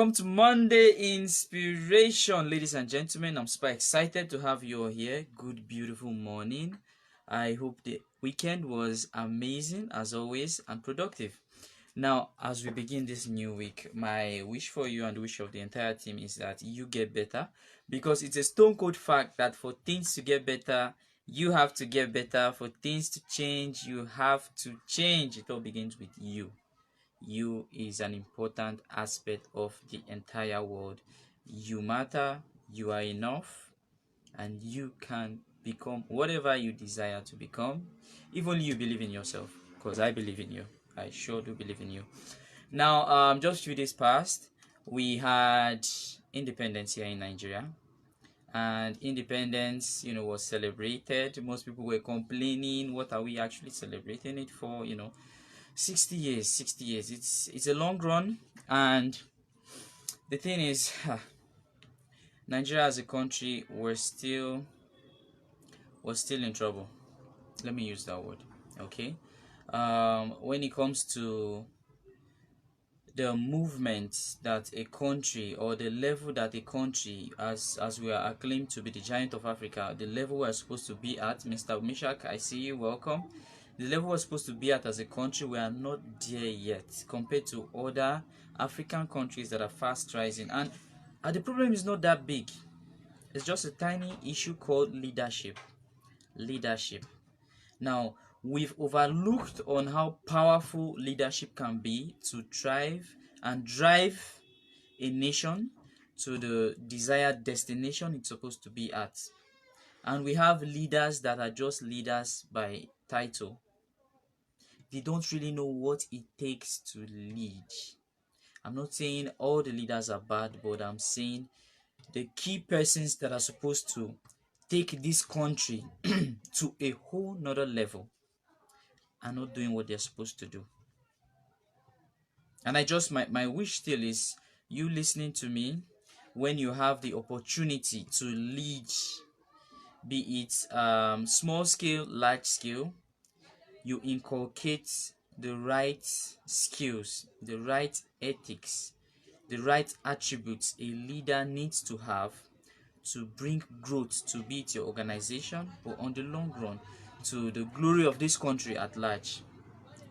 Welcome to Monday Inspiration, ladies and gentlemen. I'm super excited to have you all here. Good, beautiful morning. I hope the weekend was amazing as always and productive. Now, as we begin this new week, my wish for you and the wish of the entire team is that you get better, because it's a stone cold fact that for things to get better, you have to get better. For things to change, you have to change. It all begins with you. You is an important aspect of the entire world. You matter, you are enough, and you can become whatever you desire to become. If only you believe in yourself, because I believe in you. I sure do believe in you. Now, just a few days past, we had independence here in Nigeria, and independence, was celebrated. Most people were complaining, what are we actually celebrating it for? 60 years, 60 years. It's a long run, and the thing is, Nigeria as a country, we're still in trouble. Let me use that word. Okay. When it comes to the movement that a country, or the level that a country, as we are acclaimed to be the giant of Africa, the level we're supposed to be at, Mr. Meshach, I see you, welcome. The level we're supposed to be at as a country, we are not there yet compared to other African countries that are fast rising. And the problem is not that big. It's just a tiny issue called leadership. Leadership. Now, we've overlooked on how powerful leadership can be to thrive and drive a nation to the desired destination it's supposed to be at. And we have leaders that are just leaders by title. They don't really know what it takes to lead. I'm not saying all the leaders are bad, but I'm saying the key persons that are supposed to take this country to a whole nother level are not doing what they're supposed to do. And my wish still is you listening to me, when you have the opportunity to lead, be it small scale, large scale, you inculcate the right skills, the right ethics, the right attributes a leader needs to have to bring growth to be it your organization, or on the long run to the glory of this country at large.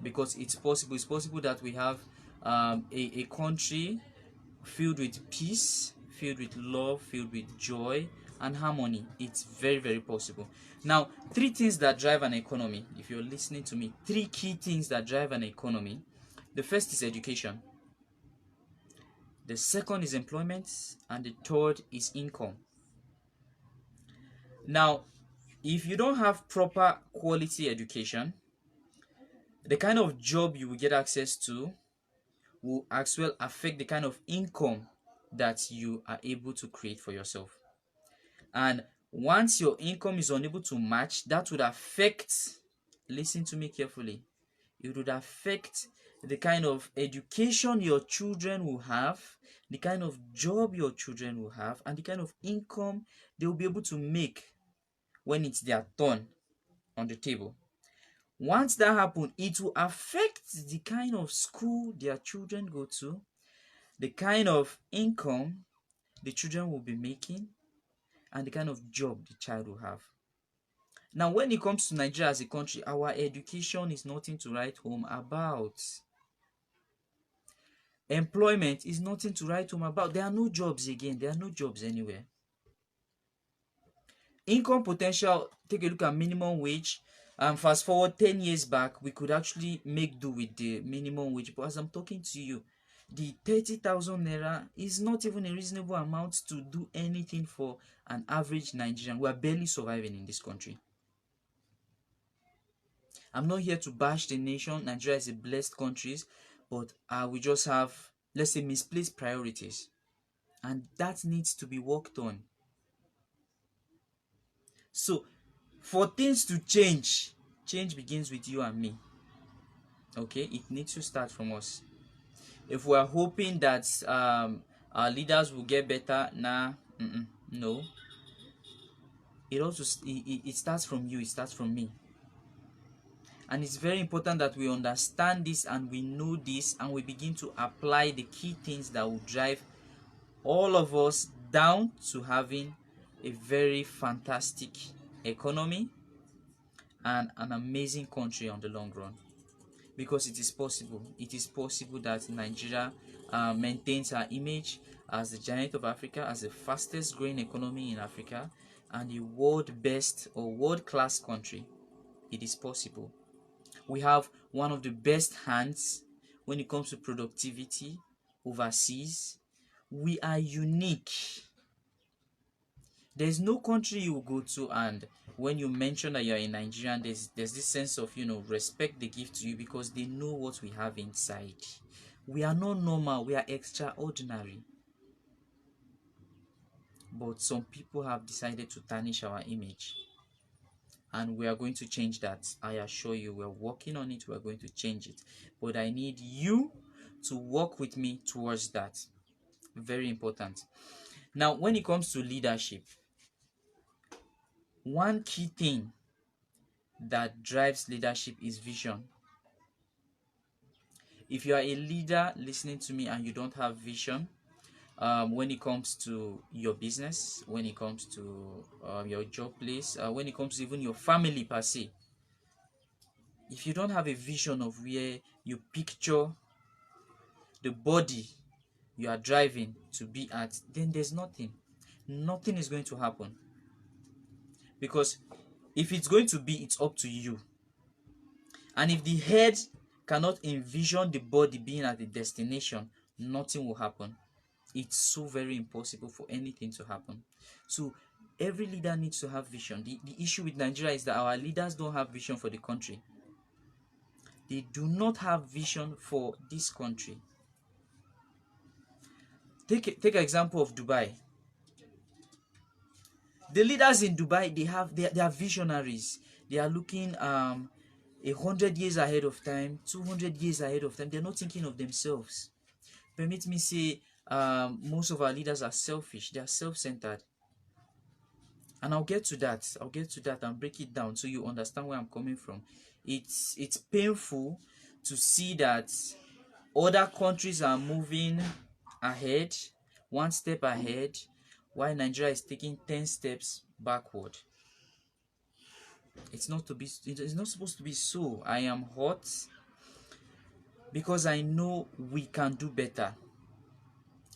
Because it's possible that we have a country filled with peace, filled with love, filled with joy and harmony. It's very, very possible. Now, 3 things that drive an economy, if you're listening to me, 3 key things that drive an economy. The first is education, the second is employment, and the third is income. Now, if you don't have proper quality education, the kind of job you will get access to will as well affect the kind of income that you are able to create for yourself. And once your income is unable to match, that would affect, listen to me carefully, it would affect the kind of education your children will have, the kind of job your children will have, and the kind of income they will be able to make when it's their turn on the table. Once that happens, it will affect the kind of school their children go to, the kind of income the children will be making, and the kind of job the child will have. Now, when it comes to Nigeria as a country, our education is nothing to write home about. Employment is nothing to write home about. There are no jobs again. There are no jobs anywhere. Income potential, take a look at minimum wage. Fast forward 10 years back, we could actually make do with the minimum wage. But as I'm talking to you, the 30,000 naira is not even a reasonable amount to do anything for an average Nigerian. We are barely surviving in this country. I'm not here to bash the nation. Nigeria is a blessed country, but we just have, let's say, misplaced priorities, and that needs to be worked on. So, for things to change begins with you and me. Okay, it needs to start from us. If we are hoping that our leaders will get better, no. It starts from you. It starts from me. And it's very important that we understand this and we know this, and we begin to apply the key things that will drive all of us down to having a very fantastic economy and an amazing country on the long run. Because it is possible. It is possible that Nigeria maintains her image as the giant of Africa, as the fastest growing economy in Africa, and the world best or world class country. It is possible. We have one of the best hands when it comes to productivity overseas. We are unique. There's no country you will go to, and when you mention that you're a Nigerian, there's this sense of, respect they give to you because they know what we have inside. We are not normal, we are extraordinary. But some people have decided to tarnish our image, and we are going to change that. I assure you, we're working on it, we're going to change it. But I need you to work with me towards that. Very important. Now, when it comes to leadership, one key thing that drives leadership is vision. If you are a leader listening to me and you don't have vision, when it comes to your business, when it comes to your job place, when it comes to even your family per se, if you don't have a vision of where you picture the body you are driving to be at, then there's nothing. Nothing is going to happen. Because if it's going to be, it's up to you. And if the head cannot envision the body being at the destination, nothing will happen. It's so very impossible for anything to happen. So every leader needs to have vision. The issue with Nigeria is that our leaders don't have vision for the country. They do not have vision for this country. Take an example of Dubai. The leaders in Dubai, they are visionaries. They are looking 100 years ahead of time, 200 years ahead of time. They're not thinking of themselves. Permit me say, most of our leaders are selfish. They are self-centered. And I'll get to that and break it down so you understand where I'm coming from. It's painful to see that other countries are moving ahead, one step ahead, while Nigeria is taking 10 steps backward. It's not supposed to be so. I am hot because I know we can do better.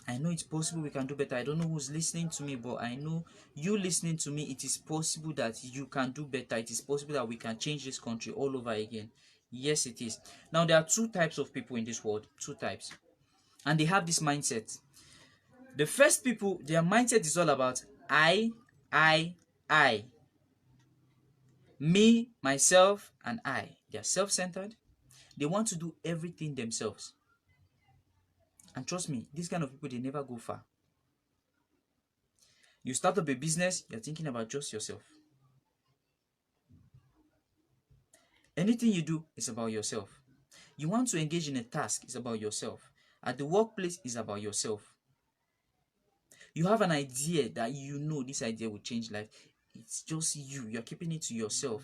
I know it's possible we can do better. I don't know who's listening to me, but I know you listening to me, it is possible that you can do better. It is possible that we can change this country all over again. Yes, it is. Now, there are two types of people in this world. Two types. And they have this mindset. The first people, their mindset is all about I. Me, myself, and I. They are self-centered. They want to do everything themselves. And trust me, these kind of people, they never go far. You start up a business, you're thinking about just yourself. Anything you do is about yourself. You want to engage in a task, it's about yourself. At the workplace, it's about yourself. You have an idea that you know this idea will change life. It's just you. You're keeping it to yourself.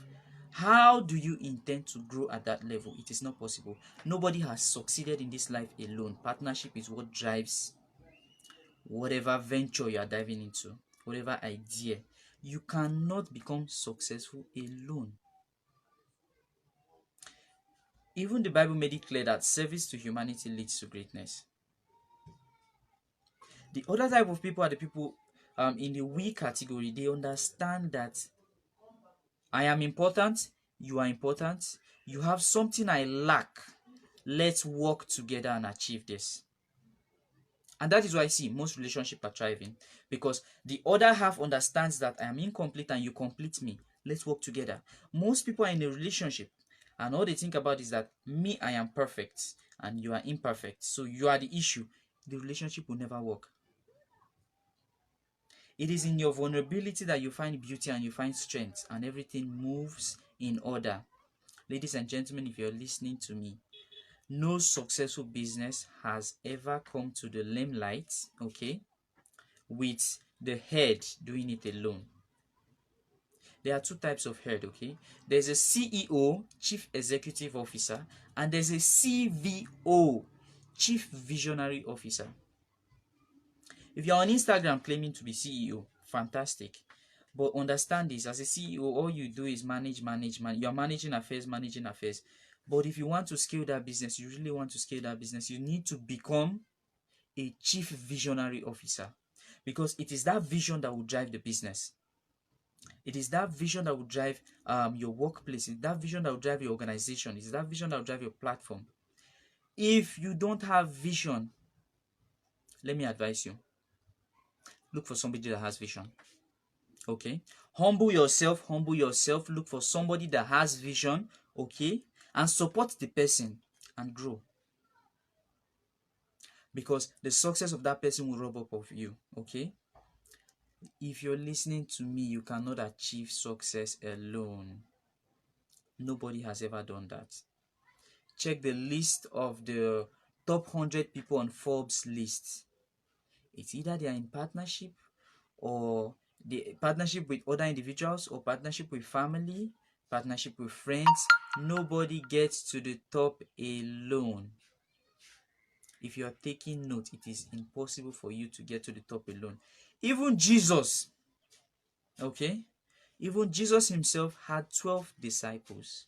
How do you intend to grow at that level? It is not possible. Nobody has succeeded in this life alone. Partnership is what drives whatever venture you are diving into, whatever idea. You cannot become successful alone. Even the Bible made it clear that service to humanity leads to greatness. The other type of people are the people in the we category. They understand that I am important, you are important, you have something I lack. Let's work together and achieve this. And that is why I see most relationships are thriving, because the other half understands that I am incomplete and you complete me. Let's work together. Most people are in a relationship and all they think about is that me, I am perfect and you are imperfect. So you are the issue. The relationship will never work. It is in your vulnerability that you find beauty and you find strength, and everything moves in order. Ladies and gentlemen, if you're listening to me, no successful business has ever come to the limelight, okay, with the head doing it alone. There are two types of head, okay? There's a CEO, Chief Executive Officer, and there's a CVO, Chief Visionary Officer. If you're on Instagram claiming to be CEO, fantastic. But understand this, as a CEO, all you do is manage. You're managing affairs, managing affairs. But if you want to scale that business, you really want to scale that business, you need to become a chief visionary officer, because it is that vision that will drive the business. It is that vision that will drive your workplace. It's that vision that will drive your organization. It's that vision that will drive your platform. If you don't have vision, let me advise you, look for somebody that has vision. Okay, humble yourself, look for somebody that has vision. Okay, and support the person and grow, because the success of that person will rub up of you. Okay, if you're listening to me, you cannot achieve success alone. Nobody has ever done that. Check the list of the top 100 people on Forbes list. It's either they are in partnership, or the partnership with other individuals, or partnership with family, partnership with friends. Nobody gets to the top alone. If you are taking note, it is impossible for you to get to the top alone. Even Jesus, okay, even Jesus himself had 12 disciples.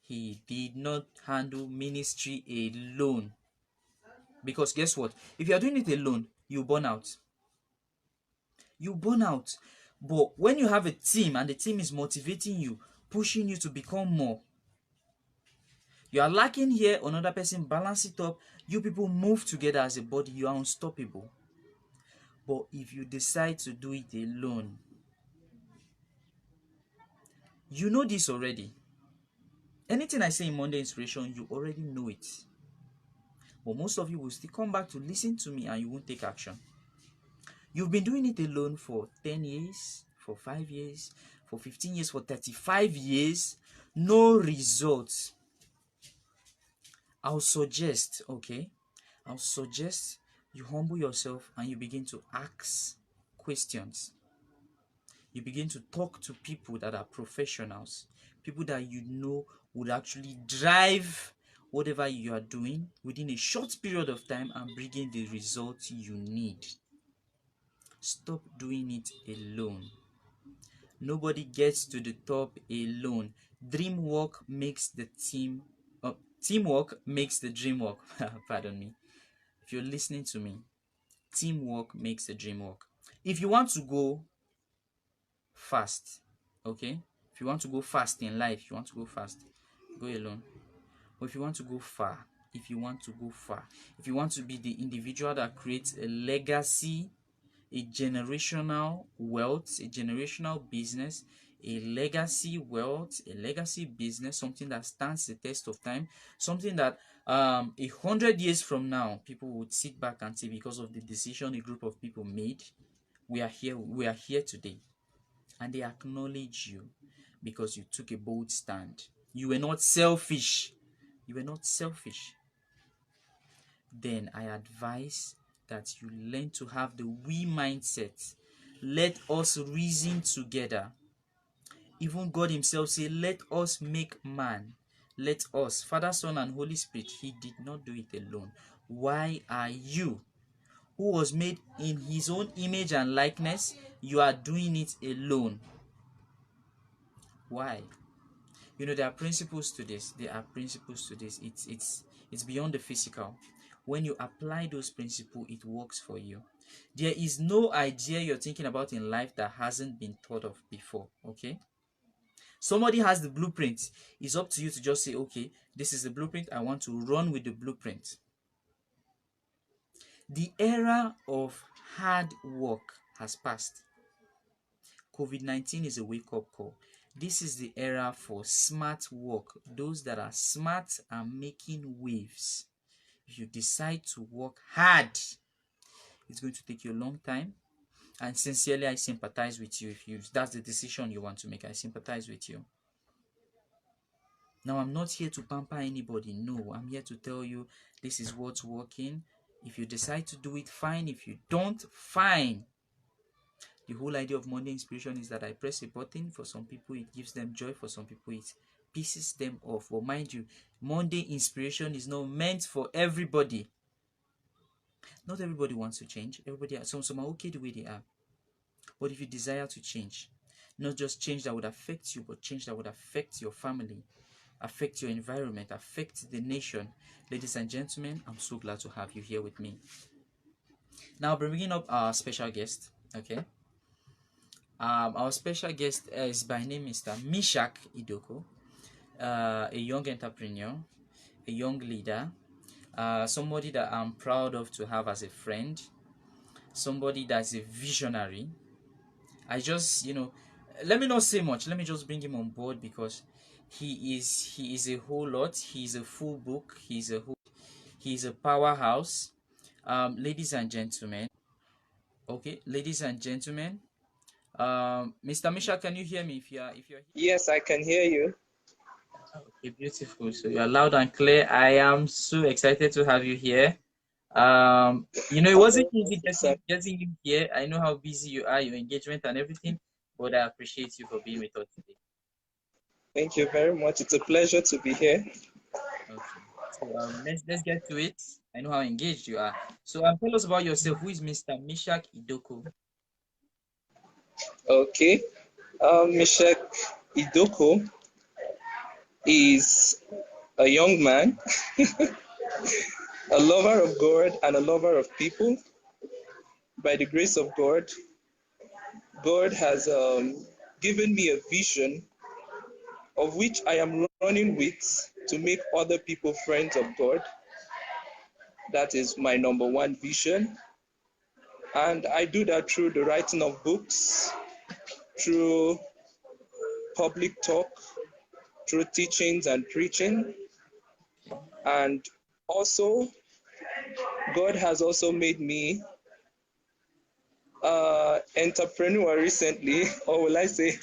He did not handle ministry alone, because guess what? If you are doing it alone, you burn out. But when you have a team, and the team is motivating you, pushing you to become more, you are lacking here, another person balance it up, you people move together as a body, you are unstoppable. But if you decide to do it alone, you know this already. Anything I say in Monday Inspiration, you already know it. But most of you will still come back to listen to me, and you won't take action. You've been doing it alone for 10 years, for 5 years, for 15 years, for 35 years. No results. I'll suggest you humble yourself and you begin to ask questions. You begin to talk to people that are professionals, people that you know would actually drive whatever you are doing within a short period of time and bring in the results you need. Stop doing it alone. Nobody gets to the top alone. Teamwork makes the dream work. Pardon me. If you're listening to me, teamwork makes the dream work. If you want to go fast, okay? If you want to go fast in life, go alone. But if you want to go far, if you want to be the individual that creates a legacy, a generational wealth, a generational business, a legacy wealth, a legacy business, something that stands the test of time, something that 100 years from now, people would sit back and say, because of the decision a group of people made, we are here today. And they acknowledge you because you took a bold stand. You were not selfish. Then I advise that you learn to have the we mindset. Let us reason together. Even God himself said, let us make man. Let us, Father, Son, and Holy Spirit. He did not do it alone. Why are you, who was made in his own image and likeness, you are doing it alone? Why? There are principles to this. It's beyond the physical. When you apply those principles, it works for you. There is no idea you're thinking about in life that hasn't been thought of before. Okay, somebody has the blueprint. It's up to you to just say, okay, this is the blueprint, I want to run with the blueprint. The era of hard work has passed. COVID-19 is a wake-up call. This is the era for smart work. Those that are smart are making waves. If you decide to work hard, it's going to take you a long time. And sincerely, I sympathize with you. If that's the decision you want to make, I sympathize with you. Now, I'm not here to pamper anybody. No, I'm here to tell you this is what's working. If you decide to do it, fine. If you don't, fine. The whole idea of Monday Inspiration is that I press a button. For some people, it gives them joy. For some people, it pisses them off. But mind you, Monday Inspiration is not meant for everybody. Not everybody wants to change. Some are okay the way they are. But if you desire to change, not just change that would affect you, but change that would affect your family, affect your environment, affect the nation. Ladies and gentlemen, I'm so glad to have you here with me. Now, bringing up our special guest. Okay. Our special guest is by name Mr. Meshach Idoko, a young entrepreneur, a young leader, somebody that I'm proud of to have as a friend, somebody that's a visionary. I just, let me not say much. Let me just bring him on board because he is a whole lot. He's a full book. He's a powerhouse. Ladies and gentlemen. Okay, ladies and gentlemen. Mr. Misha, can you hear me? If you're here. Yes, I can hear you. Okay, beautiful. So you're loud and clear. I am so excited to have you here. It I'm wasn't very easy much excited. getting you here. I know how busy you are, your engagement and everything, but I appreciate you for being with us today. Thank you very much. It's a pleasure to be here. Okay. So let's get to it. I know how engaged you are. So tell us about yourself. Who is Mr. Meshach Idoko? Okay. Meshach Idoko is a young man, a lover of God and a lover of people. By the grace of God, God has given me a vision of which I am running with to make other people friends of God. That is my number one vision. And I do that through the writing of books, through public talk, through teachings and preaching. Okay. And also, God has also made me entrepreneur recently, or will I say,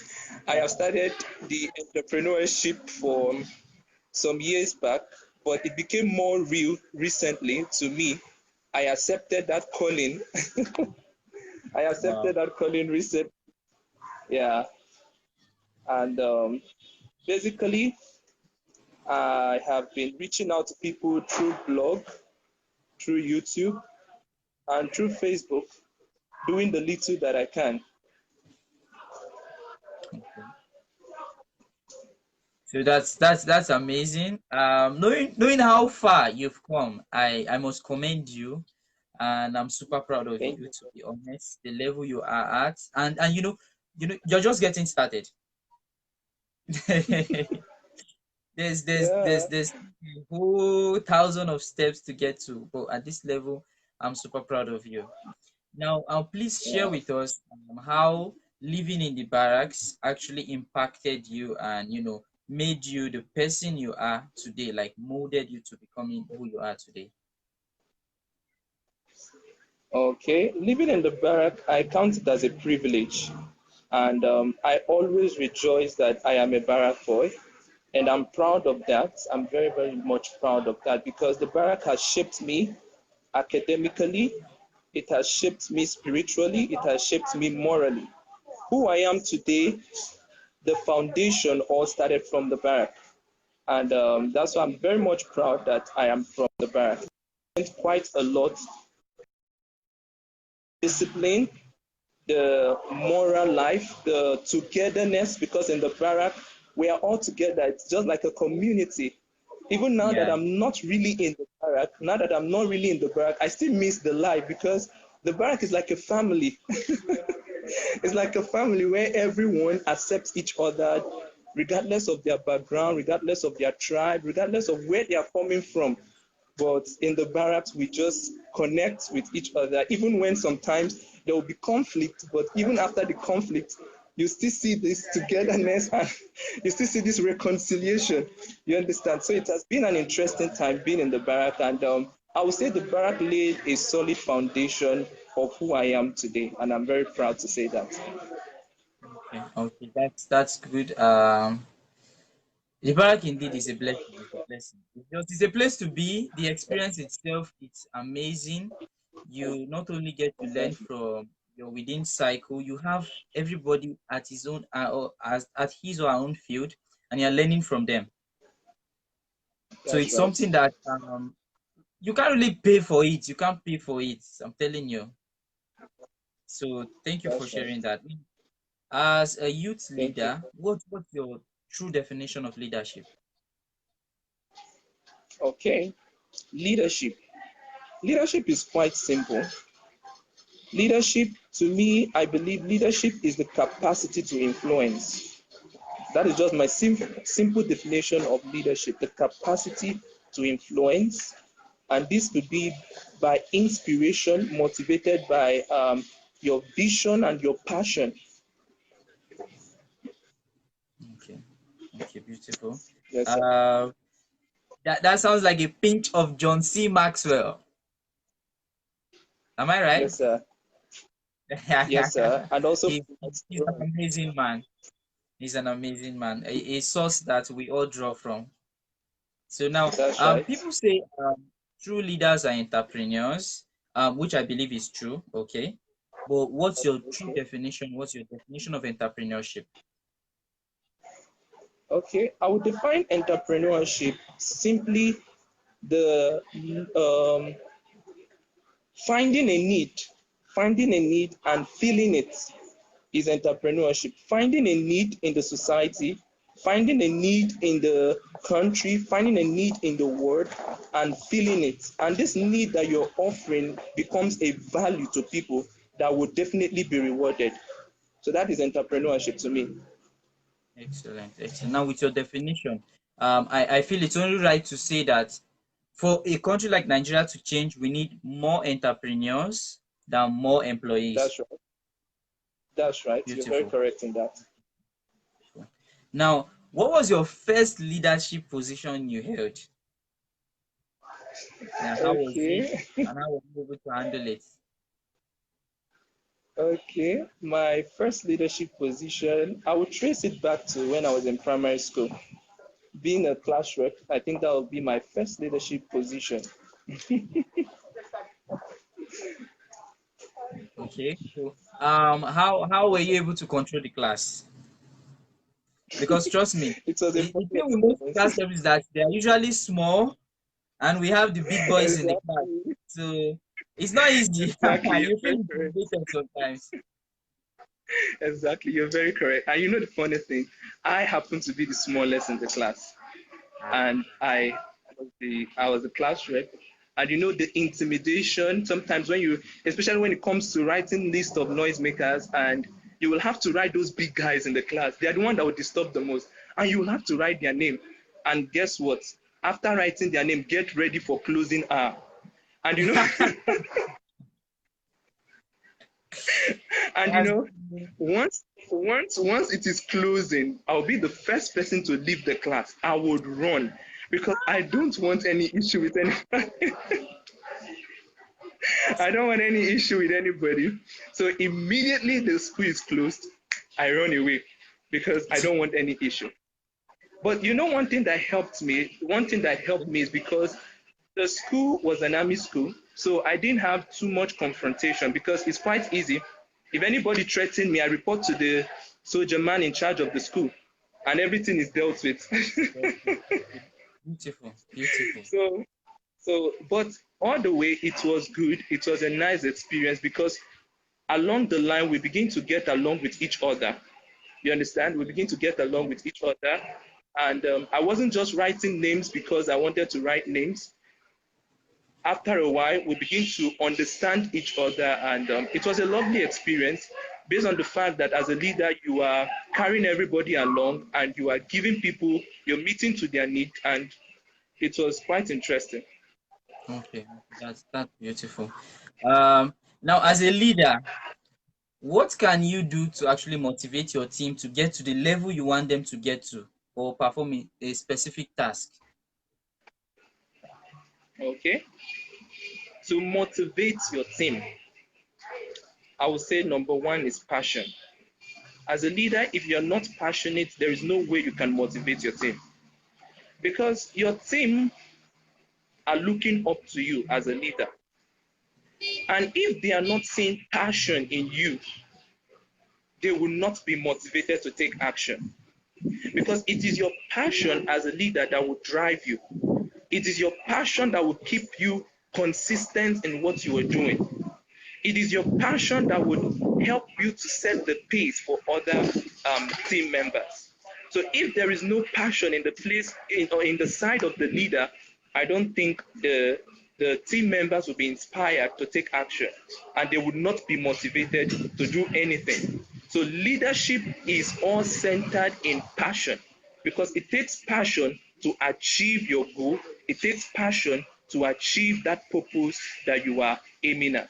I have started the entrepreneurship for some years back, but it became more real recently to me. I accepted that calling. I Wow. accepted that calling recently. Yeah. And basically, I have been reaching out to people through blog, through YouTube, and through Facebook, doing the little that I can. Okay. So that's amazing. Knowing how far you've come, I must commend you, and I'm super proud of Thank you. you. To be honest, the level you are at, and you're just getting started. Yeah, There's a whole thousand of steps to get to, but at this level, I'm super proud of you. Now, please share yeah. with us how living in the barracks actually impacted you and made you the person you are today, like molded you to becoming who you are today. Okay. Living in the barrack, I count it as a privilege. And I always rejoice that I am a barrack boy. And I'm proud of that. I'm very, very much proud of that because the barrack has shaped me academically, it has shaped me spiritually, it has shaped me morally. Who I am today, the foundation all started from the barrack. And that's why I'm very much proud that I am from the barrack. I spent quite a lot discipline, the moral life, the togetherness, because in the barrack, we are all together. It's just like a community. Even now that Yeah. I'm not really in the barrack, now that I'm not really in the barrack, I still miss the life because the barrack is like a family. It's like a family where everyone accepts each other, regardless of their background, regardless of their tribe, regardless of where they are coming from. But in the barracks, we just connect with each other, even when sometimes there will be conflict. But even after the conflict, you still see this togetherness and you still see this reconciliation. You understand? So it has been an interesting time being in the barrack, and I would say the barrack laid a solid foundation of who I am today, and I'm very proud to say that. Okay. Okay. That's good. The barrack indeed is a blessing. It's a blessing. It's a place to be. The experience itself, it's amazing. You not only get to learn Exactly. from your within cycle, you have everybody at his own or as at his or her own field, and you're learning from them. So That's it's right. something that you can't really pay for it. You can't pay for it. I'm telling you. So thank you for That's right. sharing that. As a youth Thank you. leader, what's your true definition of leadership? Okay. Leadership. Leadership is quite simple. Leadership, to me, I believe leadership is the capacity to influence. That is just my simple definition of leadership, the capacity to influence. And this could be by inspiration, motivated by your vision and your passion. Okay, okay, beautiful. Yes, sir. Uh, that sounds like a pinch of John C. Maxwell. Am I right? Yes, sir. Yes, sir. And also, he, he's an amazing man. He's an amazing man. A source that we all draw from. So now, that's right. people say true leaders are entrepreneurs, which I believe is true. Okay, but what's your true Okay. definition? What's your definition of entrepreneurship? Okay. I would define entrepreneurship simply the finding a need, finding a need and filling it is entrepreneurship. Finding a need in the society, finding a need in the country, finding a need in the world, and filling it. And this need that you're offering becomes a value to people that will definitely be rewarded. So that is entrepreneurship to me. Excellent, excellent. Now, with your definition, I feel it's only right to say that for a country like Nigeria to change, we need more entrepreneurs than more employees. That's right. That's right. You're very Beautiful. correct in that. Now, what was your first leadership position you held? And how was it? Okay. And how were you able to handle it? Okay. My first leadership position, I would trace it back to when I was in primary school. Being a class rep, I think that would be my first leadership position. Okay. So, how were you able to control the class? Because trust me, It was a the funny thing with most class experience. reps is that they are usually small, and we have the big boys in the class. Exactly. So it's not easy. Exactly. You're You feel very correct. intimidated sometimes. Exactly. You're very correct. And you know the funny thing, I happen to be the smallest in the class, and I was the class rep. And you know the intimidation sometimes when you, especially when it comes to writing list of noisemakers, and you will have to write those big guys in the class. They are the one that will disturb the most, and you will have to write their name. And guess what? After writing their name, get ready for closing hour. And you know, and you That's know, once it is closing, I'll be the first person to leave the class. I would run because I don't want any issue with any. I don't want any issue with anybody. So immediately the school is closed, I run away because I don't want any issue. But you know, one thing that helped me is because the school was an army school, so I didn't have too much confrontation because it's quite easy. If anybody threatened me, I report to the soldier man in charge of the school, and everything is dealt with. beautiful, beautiful. so, but all the way, it was good. It was a nice experience because along the line, we begin to get along with each other. You understand? We begin to get along with each other. And I wasn't just writing names because I wanted to write names. After a while, we begin to understand each other, and it was a lovely experience based on the fact that as a leader, you are carrying everybody along and you are giving people, you're meeting to their need, and it was quite interesting. Okay, that's beautiful. Now as a leader, what can you do to actually motivate your team to get to the level you want them to get to, or perform a specific task? Okay, to motivate your team, I would say number one is passion. As a leader, if you're not passionate, there is no way you can motivate your team because your team are looking up to you as a leader. And if they are not seeing passion in you, they will not be motivated to take action because it is your passion as a leader that will drive you. It is your passion that will keep you consistent in what you are doing. It is your passion that would help you to set the pace for other team members. So if there is no passion in the place or in the side of the leader, I don't think the team members will be inspired to take action, and they would not be motivated to do anything. So leadership is all centered in passion, because it takes passion to achieve your goal. It takes passion to achieve that purpose that you are aiming at.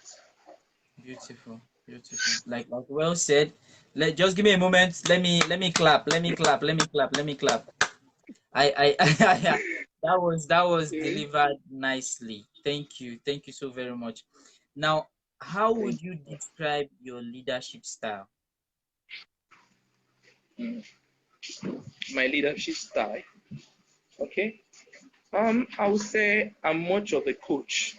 Beautiful, beautiful. Like well said. Just give me a moment. Let me clap. Let me clap. Let me clap. Let me clap. I that was Okay. delivered nicely. Thank you so very much. Now, how Thank would you describe your leadership style? you. My leadership style. Okay. I would say I'm much of a coach.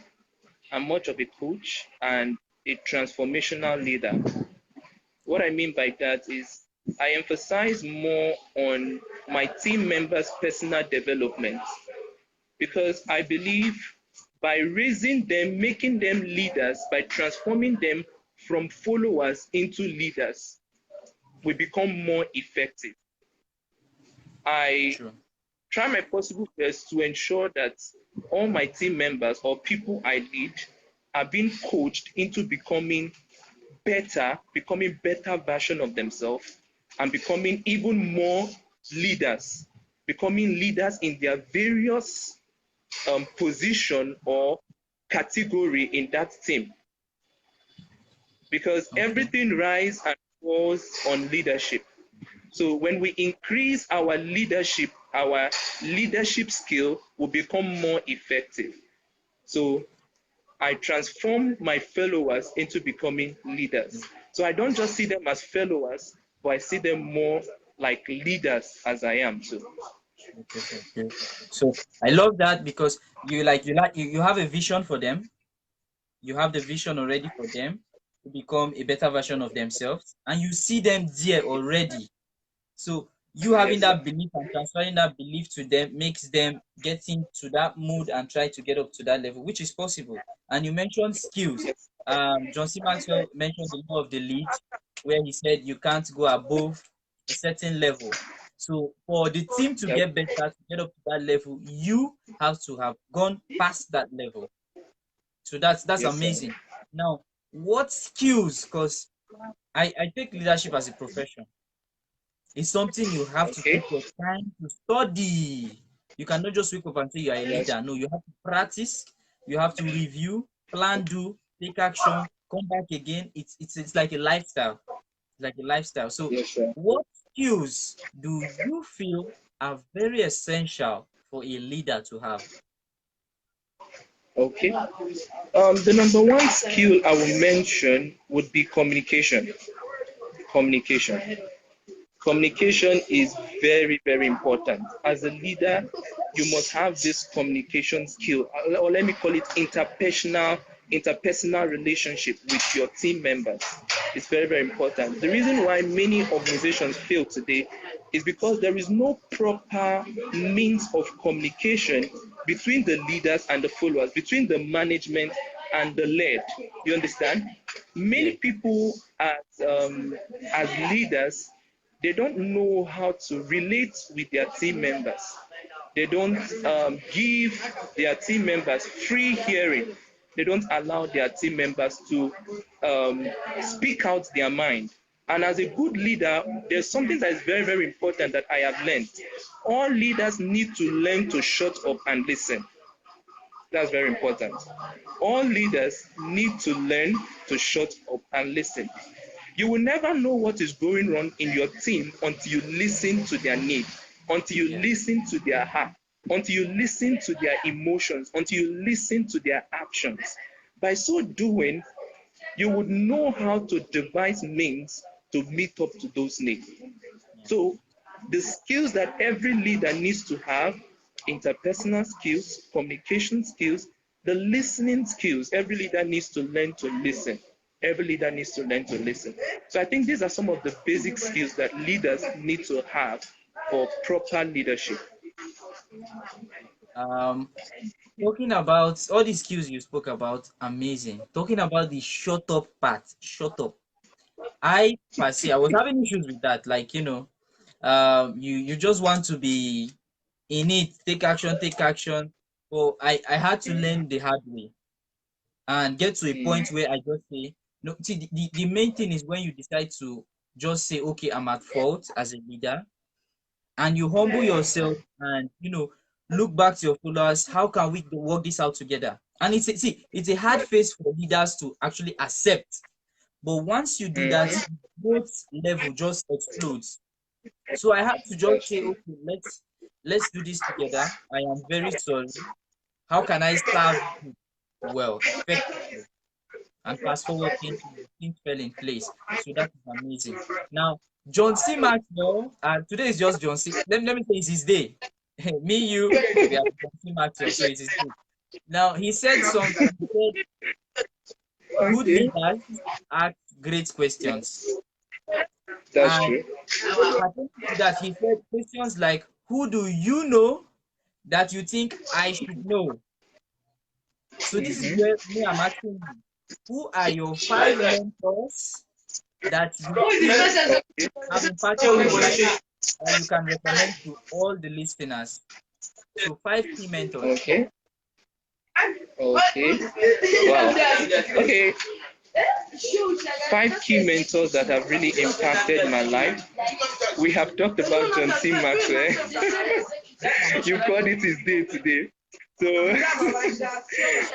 I'm much of a coach and a transformational leader. What I mean by that is I emphasize more on my team members' personal development, because I believe by raising them, making them leaders, by transforming them from followers into leaders, we become more effective. I True. try my possible best to ensure that all my team members or people I lead are being coached into becoming better version of themselves, and becoming even more leaders, becoming leaders in their various position or category in that team, because Okay. everything rise and falls on leadership. So when we increase our leadership skill will become more effective. So I transform my followers into becoming leaders. So I don't just see them as followers, but I see them more like leaders as I am too. Beautiful, beautiful. So I love that because you have a vision for them. You have the vision already for them to become a better version of themselves, and you see them there already. So you having Yes, sir. that belief and transferring that belief to them makes them get into that mood and try to get up to that level, which is possible. And you mentioned skills. Yes. John C. Maxwell mentioned the law of the lead, where he said you can't go above a certain level. So for the team to Yep. get better, to get up to that level, you have to have gone past that level. So that's Yes, sir. amazing. Now, what skills? Because I take leadership as a profession. It's something you have to Okay. take your time to study. You cannot just wake up and say you are a Yes. leader. No, you have to practice, you have to review, plan, do, take action, come back again. It's like a lifestyle. It's like a lifestyle. So Yes, sir. what skills do you feel are very essential for a leader to have? Okay. The number one skill I will mention would be communication. Communication. Communication is very, very important. As a leader, you must have this communication skill, or let me call it interpersonal relationship with your team members. It's very, very important. The reason why many organizations fail today is because there is no proper means of communication between the leaders and the followers, between the management and the led. You understand? Yeah. Many people as leaders, they don't know how to relate with their team members. They don't give their team members free hearing. They don't allow their team members to speak out their mind. And as a good leader, there's something that is very, very important that I have learned. All leaders need to learn to shut up and listen. That's very important. All leaders need to learn to shut up and listen. You will never know what is going on in your team until you listen to their need, until you Yeah. listen to their heart, until you listen to their emotions, until you listen to their actions. By so doing, you would know how to devise means to meet up to those needs. Yeah. So the skills that every leader needs to have, interpersonal skills, communication skills, the listening skills, every leader needs to learn to listen. Every leader needs to learn to listen. So I think these are some of the basic skills that leaders need to have for proper leadership. Um, Talking about all the skills you spoke about, amazing. Talking about the shut up part, shut up. I per se, I was having issues with that. Like, you just want to be in it, take action, take action. But I had to learn the hard way and get to a point where I just say, no, see, the main thing is when you decide to just say, okay, I'm at fault as a leader, and you humble yourself and, look back to your followers. How can we work this out together? And it's a hard phase for leaders to actually accept. But once you do that, Mm-hmm. growth level just explodes. So I had to just That's say, true. okay, let's do this together. I am very sorry. How can I serve you well, effectively? And fast forward, things fell in place. So that is amazing. Now, John C. Maxwell, today is just John C. Let me say it's his day. Me, you, we are John C. Maxwell, so it's his day. Now, he said something. He said, good Okay. leaders ask great questions. That's And true. pertaining to that, he said questions like, who do you know that you think I should know? So this is Mm-hmm. where me, I'm asking you, who are your five mentors that you think have impacted your life that you can recommend to all the listeners? So five key mentors. Okay. Okay. Wow. Okay. Five key mentors that have really impacted my life. We have talked about John C. Maxwell. You called it his day today. So,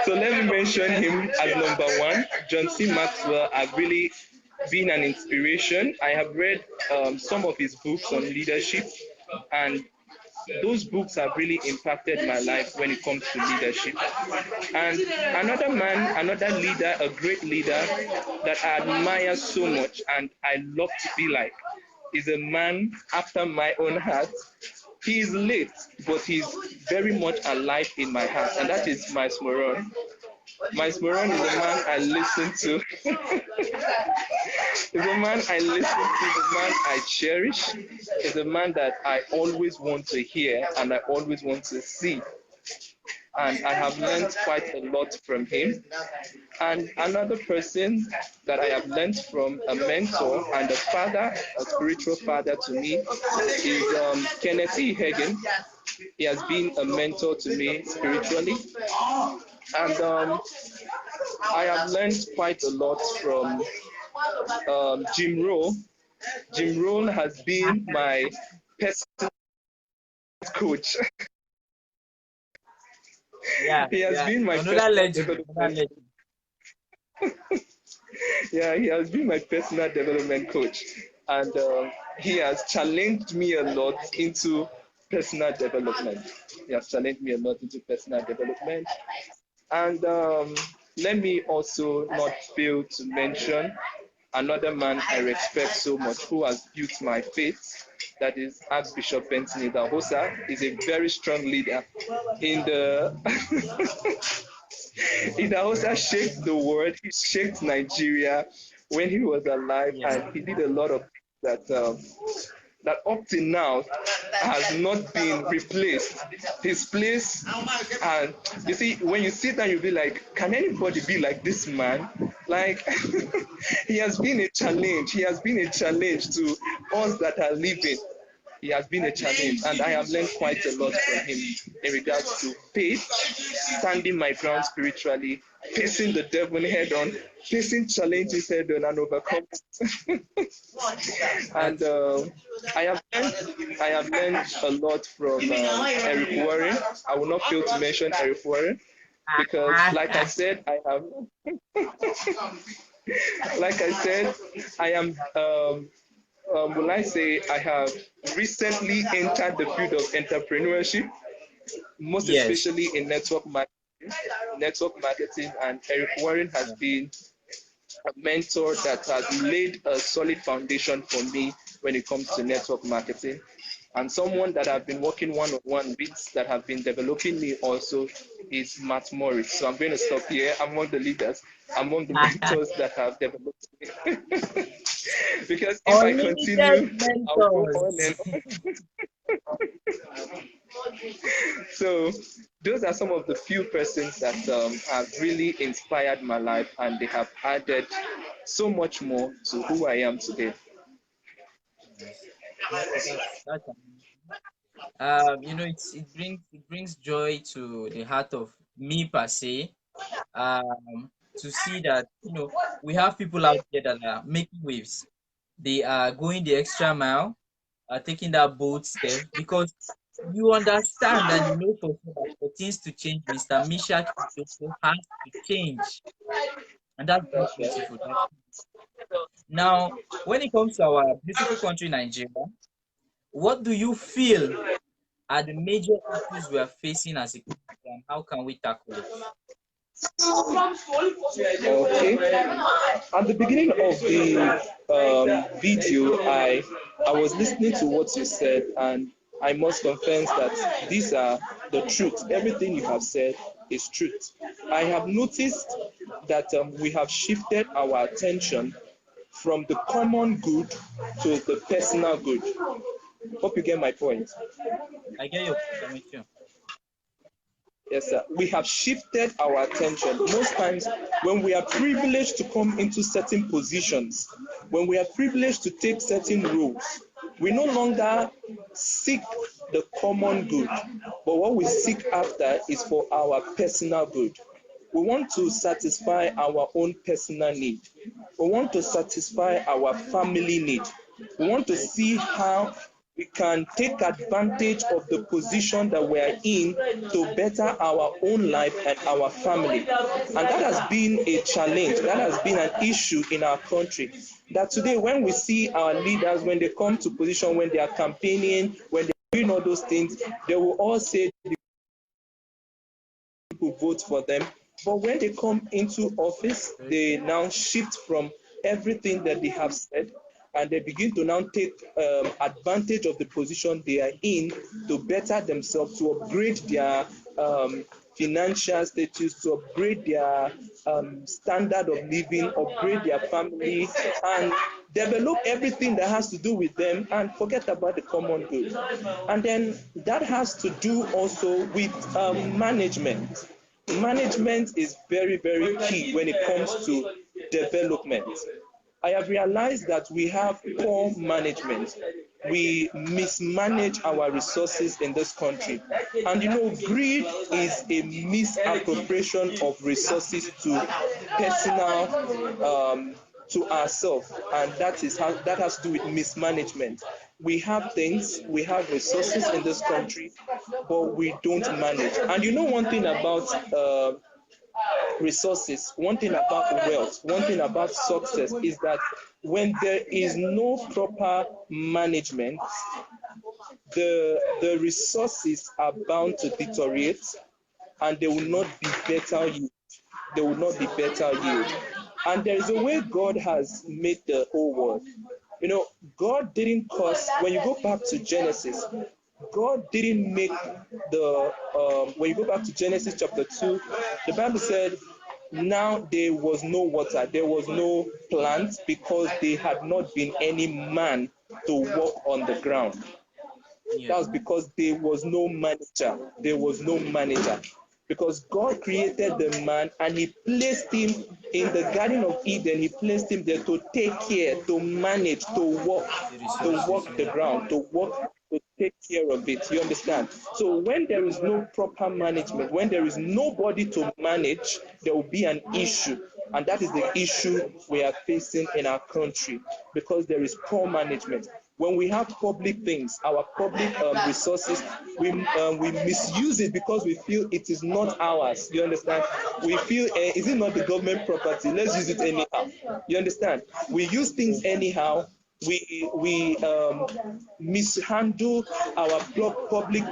so let me mention him as number one. John C. Maxwell has really been an inspiration. I have read some of his books on leadership, and those books have really impacted my life when it comes to leadership. And another man, another leader, a great leader that I admire so much and I love to be like, is a man after my own heart. He is late, but he's very much alive in my heart, and that is Miles Moron. Miles Moron is a man I listen to. Is a man I listen to, is a man I cherish, is a man that I always want to hear and I always want to see. And I have learned quite a lot from him. And another person that I have learned from, a mentor and a father, a spiritual father to me, is Kenneth E. Hagen. He has been a mentor to me spiritually. And I have learned quite a lot from Jim Rohn. Jim Rohn has been my personal coach. Yeah, He has yeah. been my Another personal legend. Another development. legend. Yeah, he has been my personal development coach, and he has challenged me a lot into personal development. He has challenged me a lot into personal development, and let me also not fail to mention another man I respect so much who has built my faith. That is Archbishop Benson Idahosa. Is a very strong leader in the He also shaped the world. He shaped Nigeria when he was alive, Yes. and he did a lot of things that up to now has not been replaced. His place, and you see, when you sit down, you'll be like, can anybody be like this man? Like, he has been a challenge. He has been a challenge to us that are living. He has been a challenge, and I have learned quite a lot from him in regards to faith, standing my ground spiritually, facing the devil head on, facing challenges head on, and overcoming. And That's I have learned a lot from Eric Warren. I will not fail to mention Eric Warren because, like I said, I am will I say I have recently entered the field of entrepreneurship, most yes. especially in network marketing, and Eric Warren has Yeah. been a mentor that has laid a solid foundation for me when it comes to network marketing. And someone that I've been working one-on-one with that have been developing me also is Matt Morris. So I'm going to stop here. Among the leaders, among the mentors that have developed me. Because if I Unlimited continue, I'll go on mentors. and on. So those are some of the few persons that have really inspired my life, and they have added so much more to who I am today. Yes. Thank you. That's it brings joy to the heart of me per se, to see that we have people out there that are making waves. They are going the extra mile, taking that bold step, because you understand and you know for sure that for things to change, Mr. Meshach Idoko has to change, and that's very beautiful. Now, when it comes to our beautiful country, Nigeria, what do you feel are the major issues we are facing as a country, and how can we tackle it? Okay. At the beginning of the video, I was listening to what you said, and I must confess that these are the truth. Everything you have said is truth. I have noticed that we have shifted our attention from the common good to the personal good. Hope you get my point. I get your point. I'm with you. Yes, sir. We have shifted our attention. Most times, when we are privileged to come into certain positions, when we are privileged to take certain roles, we no longer seek the common good, but what we seek after is for our personal good. We want to satisfy our own personal need. We want to satisfy our family need. We want to Very see how we can take advantage of the position that we are in to better our own life and our family. And that has been a challenge, that has been an issue in our country. That today, when we see our leaders, when they come to position, when they are campaigning, when they're doing all those things, they will all say people vote for them. But when they come into office, very they now shift from everything that they have said, and they begin to now take advantage of the position they are in to better themselves, to upgrade their financial status, to upgrade their standard of living, upgrade their family, and develop everything that has to do with them and forget about the common good. And then that has to do also with management. Management is very, very key when it comes to development. I have realized that we have poor management. We mismanage our resources in this country. And greed is a misappropriation of resources to personal, to ourselves, and that has to do with mismanagement. We have things, we have resources in this country, but we don't manage. And one thing about resources, one thing about wealth, one thing about success is that when there is no proper management, the resources are bound to deteriorate, and they will not be better used. They will not be better yield. And there is a way God has made the whole world. God didn't cause, when you go back to Genesis, God didn't make when you go back to Genesis chapter 2, the Bible said, now there was no water, there was no plant, because there had not been any man to walk on the ground. That yes. was because there was no manager. There was no manager. Because God created the man and he placed him in the Garden of Eden. He placed him there to take care, to manage, The resources, the yeah. ground, to take care of it. You understand? So when there is no proper management, when there is nobody to manage, there will be an issue. And that is the issue we are facing in our country, because there is poor management. When we have public things, our public resources, we misuse it because we feel it is not ours. You understand? We feel, is it not the government property? Let's use it anyhow. You understand? We use things anyhow. We mishandle our public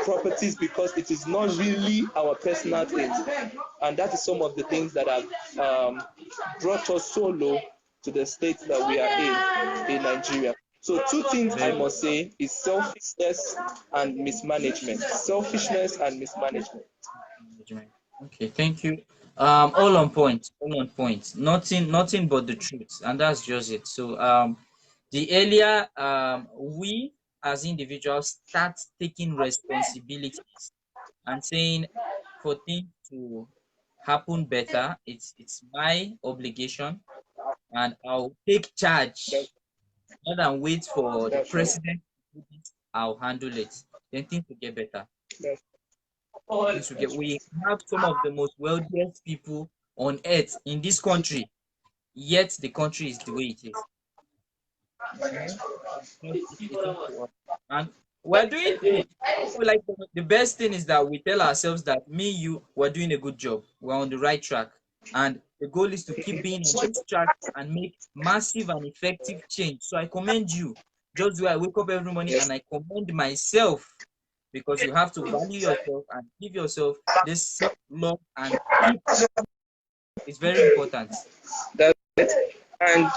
properties because it is not really our personal things, and that is some of the things that have brought us so low to the state that we are in Nigeria. So two things I Very must say is selfishness and mismanagement. Selfishness and mismanagement. management. Okay, thank you. All on point, all on point. Nothing but the truth, and that's just it. So, the earlier we as individuals start taking responsibilities, and saying for things to happen better, it's my obligation, and I'll take charge That's rather than wait for the that's right. president to do this. I'll handle it. Then things will get better. That's Things will get. that's We have some of the most wealthiest people on earth in this country, yet the country is the way it is. It's up to us. And we're doing it. Like the best thing is that we tell ourselves that me, you, we're doing a good job. We're on the right track. And the goal is to keep being on this track and make massive and effective change. So I commend you. Just do I wake up every morning yes. and I commend myself, because you have to value yourself and give yourself this self-love and keep it's very important. That's it. And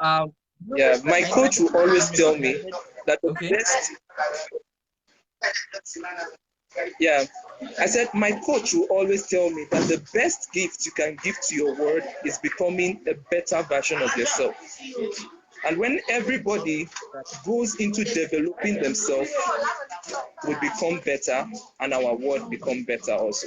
Now yeah, my my coach will I always tell me recommended. that the Okay. best. Yeah, I said my coach will always tell me that the best gift you can give to your world is becoming a better version of yourself. And when everybody goes into developing themselves, we become better, and our world become better also.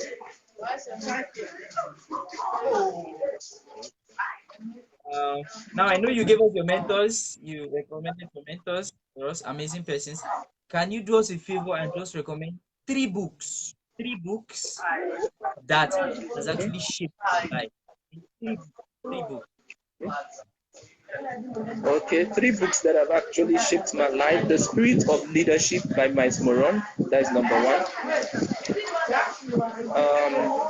Uh, Now I know you gave us your mentors. You recommended your mentors for us, amazing persons. Can you do us a favor and just recommend three books that has actually shaped your life? Three, three books. Okay, three books that have actually shaped my life. The Spirit of Leadership by Miles Moron. That is number one.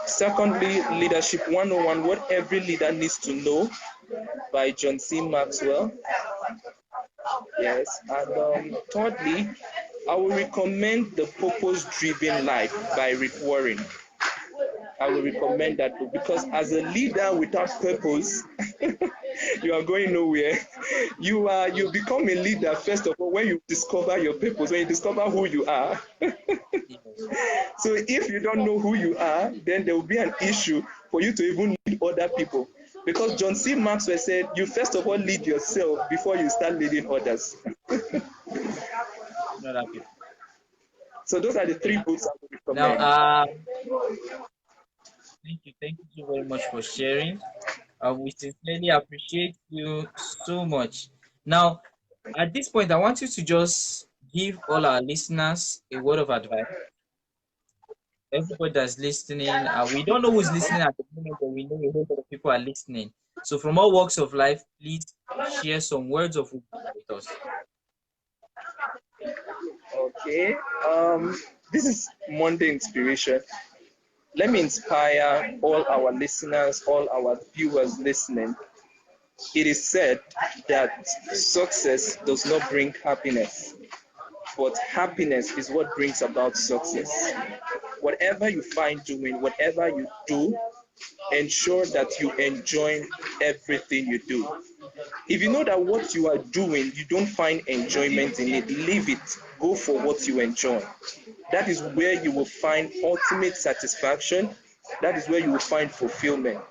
Secondly, Leadership 101, What Every Leader Needs to Know by John C. Maxwell. Yes. And thirdly, I will recommend The Purpose Driven Life by Rick Warren. I will recommend that book because as a leader without purpose, you are going nowhere. You become a leader first of all when you discover your purpose, when you discover who you are. Yes. So if you don't know who you are, then there will be an issue for you to even lead other people. Because John C. Maxwell said, you first of all lead yourself before you start leading others. Not that people. So those are the three Thank books you. I would Now, recommend. thank you so very much for sharing. We sincerely appreciate you so much. Now, at this point, I want you to just give all our listeners a word of advice. Everybody that's listening, we don't know who's listening at the moment, but we know a whole lot of people are listening. So, from all walks of life, please share some words of wisdom with us. Okay. This is Monday Inspiration. Let me inspire all our listeners, all our viewers listening. It is said that success does not bring happiness, but happiness is what brings about success. Whatever you find doing, whatever you do, ensure that you enjoy everything you do. If you know that what you are doing, you don't find enjoyment in it, leave it. Go for what you enjoy. That is where you will find ultimate satisfaction. That is where you will find fulfillment.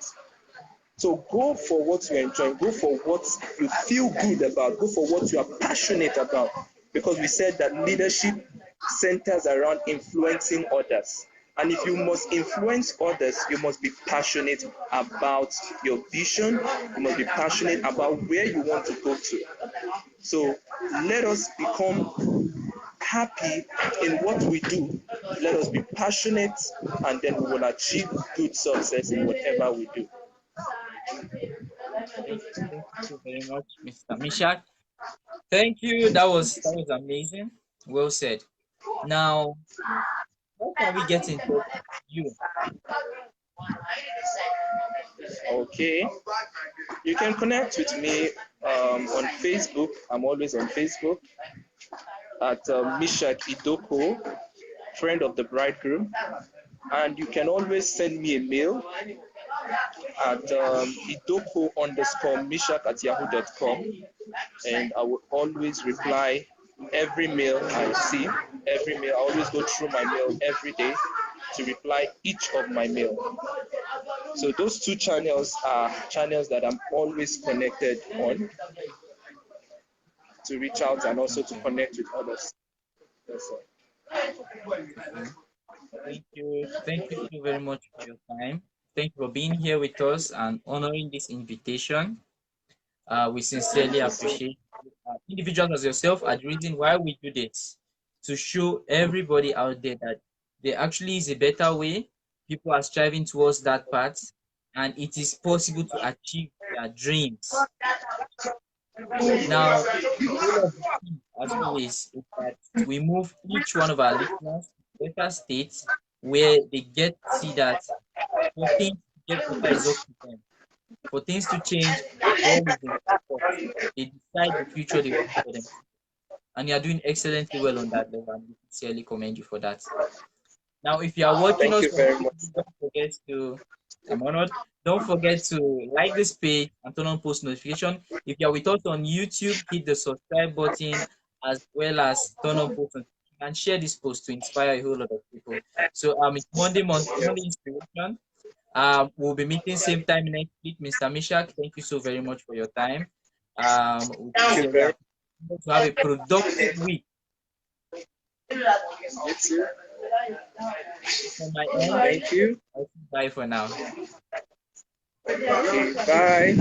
So go for what you enjoy, go for what you feel good about, go for what you are passionate about. Because we said that leadership centers around influencing others. And if you must influence others, you must be passionate about your vision, you must be passionate about where you want to go to. So let us become happy in what we do. Let us be passionate, and then we will achieve good success in whatever we do. Thank you so very much, Mr. Mishak. Thank you. That was amazing. Well said. Now, how can we get in touch with you? Okay, you can connect with me on Facebook. I'm always on Facebook at Mishak Idoko, friend of the bridegroom. And you can always send me a mail at idoko_mishak@yahoo.com. And I will always reply every mail I see. Every mail, I always go through my mail every day to reply each of my mail. So those two channels are channels that I'm always connected on to reach out and also to Okay. connect with others. That's all. Okay. Thank you. Thank you so very much for your time. Thank you for being here with us and honoring this invitation. We sincerely appreciate individuals as yourself are the reason why we do this to show everybody out there that there actually is a better way. People are striving towards that path, and it is possible to achieve their dreams. Now, the goal of the team, as always, is that we move each one of our listeners to better states where they get to see that for things to get better is up to them. For things to change, the ball is in their court. They decide the future they want for them. And you are doing excellently well on that level, and we sincerely commend you for that. Now, if you are watching Thank us you on very much. YouTube, don't forget to, I'm honored. Don't forget to like this page and turn on post notification. If you are with us on YouTube, hit the subscribe button as well as turn on post notification and share this post to inspire a whole lot of people. So it's Monday inspiration. We'll be meeting same time next week. Mr. Mishak, thank you so very much for your time. We Thank you sincerely very appreciate to have a productive week. much. You too. From my end, Thank you. I'll say bye for now. Bye.